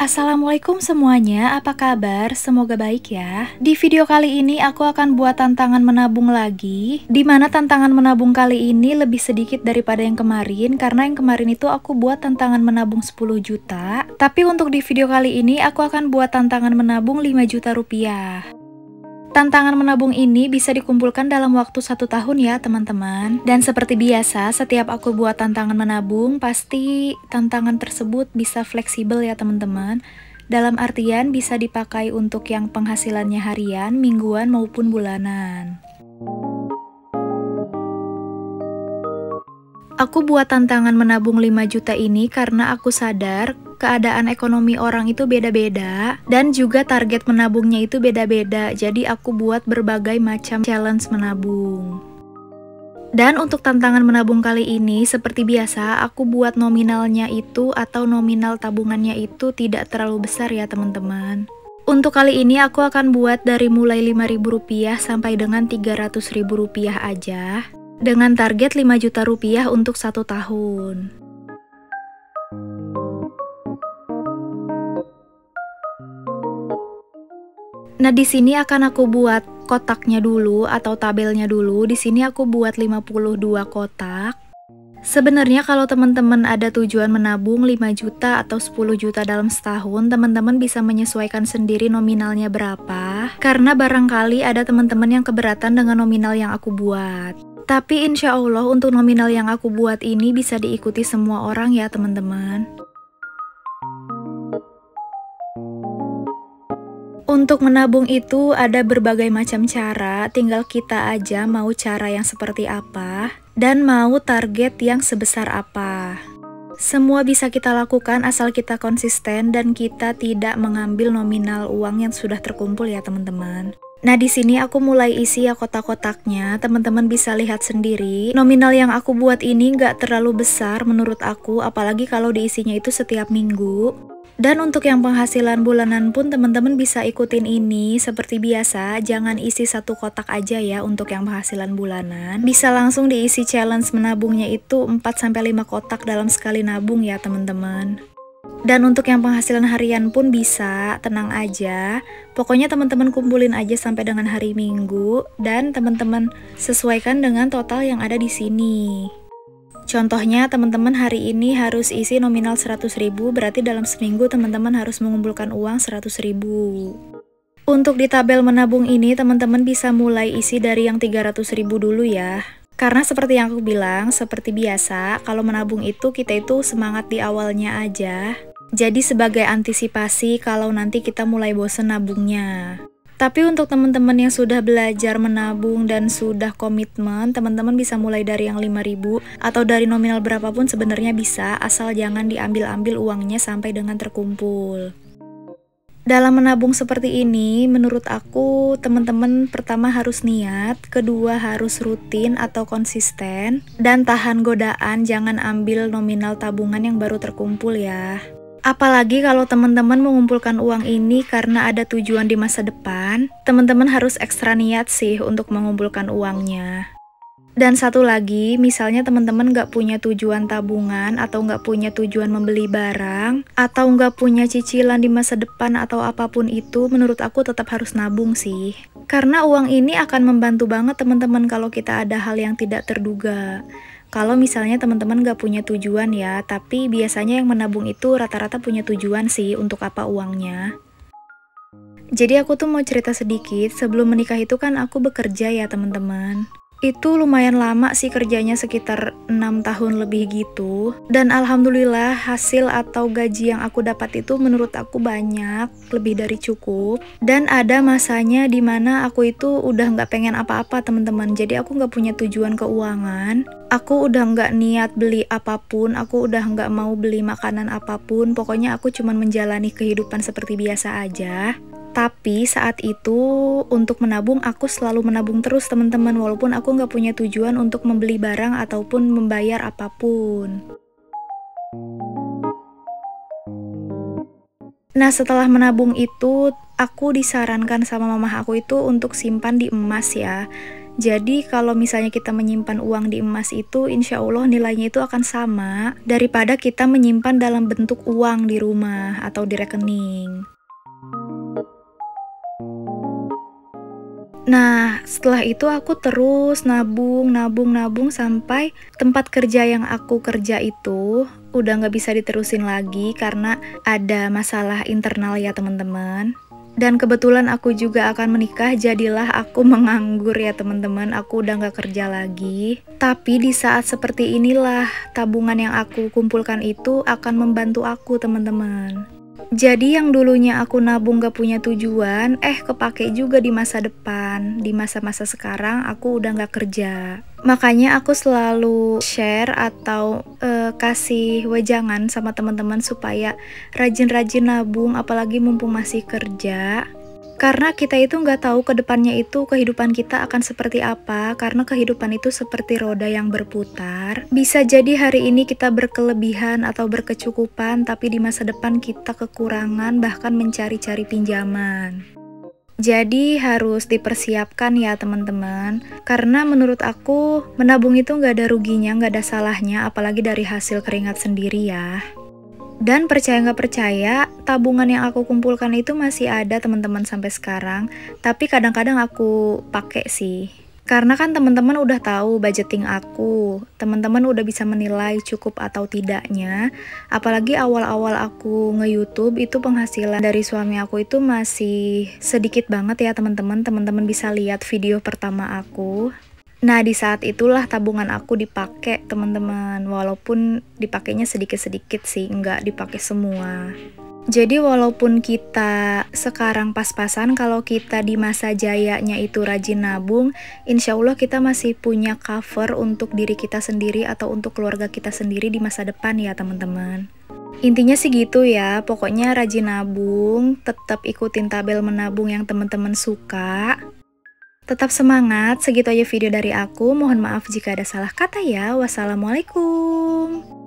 Assalamualaikum semuanya, apa kabar? Semoga baik ya. Di video kali ini aku akan buat tantangan menabung lagi, di mana tantangan menabung kali ini lebih sedikit daripada yang kemarin, karena yang kemarin itu aku buat tantangan menabung 10 juta. Tapi untuk di video kali ini aku akan buat tantangan menabung 5 juta rupiah. Tantangan menabung ini bisa dikumpulkan dalam waktu 1 tahun ya teman-teman. Dan seperti biasa, setiap aku buat tantangan menabung, pasti tantangan tersebut bisa fleksibel ya teman-teman. Dalam artian bisa dipakai untuk yang penghasilannya harian, mingguan maupun bulanan. Aku buat tantangan menabung 5 juta ini karena aku sadar keadaan ekonomi orang itu beda-beda dan juga target menabungnya itu beda-beda. Jadi aku buat berbagai macam challenge menabung. Dan untuk tantangan menabung kali ini seperti biasa aku buat nominalnya itu atau nominal tabungannya itu tidak terlalu besar ya teman-teman. Untuk kali ini aku akan buat dari mulai Rp5.000 sampai dengan Rp300.000 aja. Dengan target 5 juta rupiah untuk 1 tahun. Nah, di sini akan aku buat kotaknya dulu atau tabelnya dulu. Di sini aku buat 52 kotak. Sebenarnya kalau teman-teman ada tujuan menabung 5 juta atau 10 juta dalam setahun, teman-teman bisa menyesuaikan sendiri nominalnya berapa. Karena barangkali ada teman-teman yang keberatan dengan nominal yang aku buat. Tapi insya Allah untuk nominal yang aku buat ini bisa diikuti semua orang ya teman-teman. Untuk menabung itu ada berbagai macam cara, tinggal kita aja mau cara yang seperti apa, dan mau target yang sebesar apa. Semua bisa kita lakukan asal kita konsisten dan kita tidak mengambil nominal uang yang sudah terkumpul ya teman-teman. Nah, di sini aku mulai isi ya kotak-kotaknya, teman-teman bisa lihat sendiri. Nominal yang aku buat ini nggak terlalu besar menurut aku, apalagi kalau diisinya itu setiap minggu. Dan untuk yang penghasilan bulanan pun teman-teman bisa ikutin ini seperti biasa, jangan isi satu kotak aja ya untuk yang penghasilan bulanan. Bisa langsung diisi challenge menabungnya itu 4-5 kotak dalam sekali nabung ya teman-teman. Dan untuk yang penghasilan harian pun bisa, tenang aja. Pokoknya teman-teman kumpulin aja sampai dengan hari Minggu dan teman-teman sesuaikan dengan total yang ada di sini. Contohnya teman-teman hari ini harus isi nominal 100.000, berarti dalam seminggu teman-teman harus mengumpulkan uang 100.000. Untuk di tabel menabung ini teman-teman bisa mulai isi dari yang 300.000 dulu ya. Karena seperti yang aku bilang, seperti biasa, kalau menabung itu kita itu semangat di awalnya aja. Jadi sebagai antisipasi kalau nanti kita mulai bosen nabungnya. Tapi untuk teman-teman yang sudah belajar menabung dan sudah komitmen, teman-teman bisa mulai dari yang 5.000 atau dari nominal berapapun sebenarnya bisa, asal jangan diambil-ambil uangnya sampai dengan terkumpul. Dalam menabung seperti ini, menurut aku teman-teman pertama harus niat, kedua harus rutin atau konsisten, dan tahan godaan jangan ambil nominal tabungan yang baru terkumpul ya. Apalagi kalau teman-teman mengumpulkan uang ini karena ada tujuan di masa depan, teman-teman harus ekstra niat sih untuk mengumpulkan uangnya. Dan satu lagi, misalnya teman-teman nggak punya tujuan tabungan atau nggak punya tujuan membeli barang atau nggak punya cicilan di masa depan atau apapun itu, menurut aku tetap harus nabung sih. Karena uang ini akan membantu banget teman-teman kalau kita ada hal yang tidak terduga. Kalau misalnya teman-teman nggak punya tujuan ya, tapi biasanya yang menabung itu rata-rata punya tujuan sih untuk apa uangnya. Jadi aku tuh mau cerita sedikit, sebelum menikah itu kan aku bekerja ya teman-teman. Itu lumayan lama sih kerjanya, sekitar 6 tahun lebih gitu. Dan alhamdulillah hasil atau gaji yang aku dapat itu menurut aku banyak, lebih dari cukup. Dan ada masanya dimana aku itu udah nggak pengen apa-apa teman-teman. Jadi aku nggak punya tujuan keuangan. Aku udah nggak niat beli apapun, aku udah nggak mau beli makanan apapun. Pokoknya aku cuman menjalani kehidupan seperti biasa aja. Tapi saat itu untuk menabung aku selalu menabung terus teman-teman, walaupun aku nggak punya tujuan untuk membeli barang ataupun membayar apapun. Nah, setelah menabung itu aku disarankan sama mamah aku itu untuk simpan di emas ya. Jadi kalau misalnya kita menyimpan uang di emas itu, insya Allah nilainya itu akan sama daripada kita menyimpan dalam bentuk uang di rumah atau di rekening. Nah, setelah itu aku terus nabung sampai tempat kerja yang aku kerja itu udah nggak bisa diterusin lagi karena ada masalah internal ya teman-teman. Dan kebetulan aku juga akan menikah, jadilah aku menganggur ya teman-teman, aku udah nggak kerja lagi. Tapi di saat seperti inilah tabungan yang aku kumpulkan itu akan membantu aku teman-teman. Jadi yang dulunya aku nabung gak punya tujuan, kepake juga di masa depan. Di masa-masa sekarang aku udah gak kerja. Makanya aku selalu share atau kasih wejangan sama teman-teman supaya rajin-rajin nabung, apalagi mumpung masih kerja. Karena kita itu nggak tahu ke depannya itu kehidupan kita akan seperti apa, karena kehidupan itu seperti roda yang berputar. Bisa jadi hari ini kita berkelebihan atau berkecukupan, tapi di masa depan kita kekurangan, bahkan mencari-cari pinjaman. Jadi harus dipersiapkan ya teman-teman, karena menurut aku menabung itu nggak ada ruginya, nggak ada salahnya, apalagi dari hasil keringat sendiri ya. Dan percaya nggak percaya, tabungan yang aku kumpulkan itu masih ada teman-teman sampai sekarang. Tapi kadang-kadang aku pakai sih. Karena kan teman-teman udah tahu budgeting aku. Teman-teman udah bisa menilai cukup atau tidaknya. Apalagi awal-awal aku nge-YouTube itu penghasilan dari suami aku itu masih sedikit banget ya teman-teman. Teman-teman bisa lihat video pertama aku. Nah, di saat itulah tabungan aku dipakai, teman-teman. Walaupun dipakainya sedikit-sedikit sih, nggak dipakai semua. Jadi walaupun kita sekarang pas-pasan, kalau kita di masa jayanya itu rajin nabung, insya Allah kita masih punya cover untuk diri kita sendiri atau untuk keluarga kita sendiri di masa depan ya, teman-teman. Intinya sih gitu ya, pokoknya rajin nabung, tetap ikutin tabel menabung yang teman-teman suka. Tetap semangat, segitu aja video dari aku. Mohon maaf jika ada salah kata ya. Wassalamualaikum.